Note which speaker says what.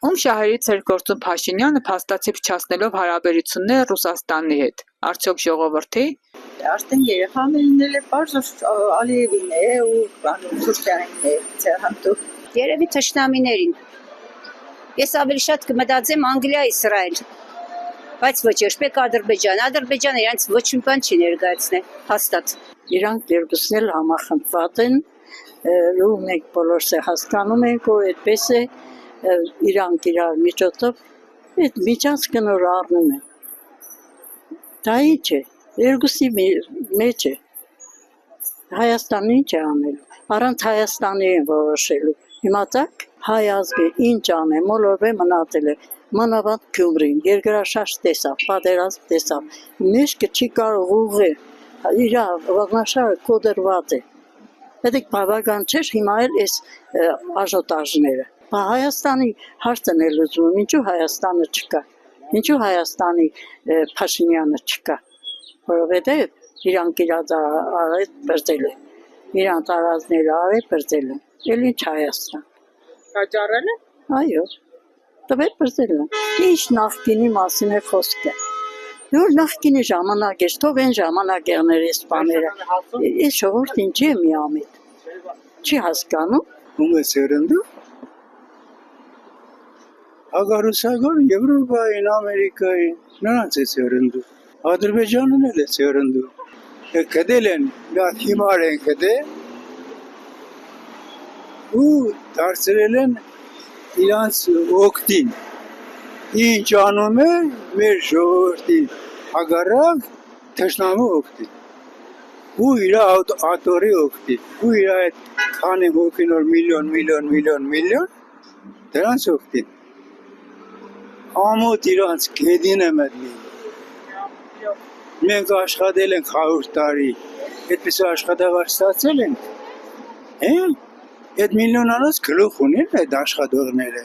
Speaker 1: Ում շահերից էր գործում Փաշինյանը փաստացի փչացնելով հարաբերությունները Ռուսաստանի հետ, արդյոք ժողովրդի։
Speaker 2: Արդեն երեխան լինել է պարզ Ալիևին է ու Թուրքյանին է ցեղանտու։ Երևի թշնամիներին։ Ես ավելի շատ կմտածեմ Անգլիա, Իսրայել։ Բայց ոչ երբեք Ադրբեջան։ Ադրբեջանը իրենց ոչ մի բան չի ներկայացնել, հաստատ։
Speaker 3: Իրանք երկուսն էլ համախմբված են, ու մենք բոլորս է հասկանում ենք, որ այդպես է իրանք իրար միջոցով այդ միջանցքը նոր առնում են։ Դա ինչ է, երկուսի մեջ է։ Հայաստանը ինչ է անելու, առանց Հայաստանի են որոշելու։ Իմացաք, հայ ազգը ինչ ան է, մոլորվե մնացել է, մանավանդ Գյումրին, երկրաշարժ տեսավ, պատերազմ տեսավ, մեջքը չի կարող ուղղել, իր ողնաշարը կոդրված է։ Պետք բավական չէ հիմա էլ այս աժոտաժները։ Հայաստանի հարցն է լուծում, ինչու Հայաստանը չկա, ինչու Հայաստանի Փաշինյանը չկա, որովհետև իրանք իրաց արեց բրձել են, իրանք տարածները արեց բրձել են, էլ ինչ Հայաստան։
Speaker 1: Կաճառել է։
Speaker 3: Այո, տվել բրձել են, ինչ նախկինի մասին է խոսքը, որ նախկինի ժամանակ էր, թող են ժամանակ եղներ այս բաները, այս ժողովուրդ ինչի է միամիտ, չի հասկանում։
Speaker 4: Ում է սերնդը։ Ագարուսագոր Եվրոպային, Ամերիկային, նրանց է սերնդու, Ադրբեջանն էլ է սերնդու, կդել են, գատ հիմար են կդել, ու դարձրել են իրանց ոգտին, ինչ անում է մեր ժողովրդին, ագարակ թշնամու ոգտին, ու իր ատորի ոգտին, ու իր այդ քանի հոգինոր միլիոն, դրանց ոգտին, ամոտ իրանց գեդին է մտնում, մենք աշխատել ենք 100 տարի, այդպես աշխատավար ստացել ենք, այդ միլիոնանոց գլուխ ունին այդ աշխատողները,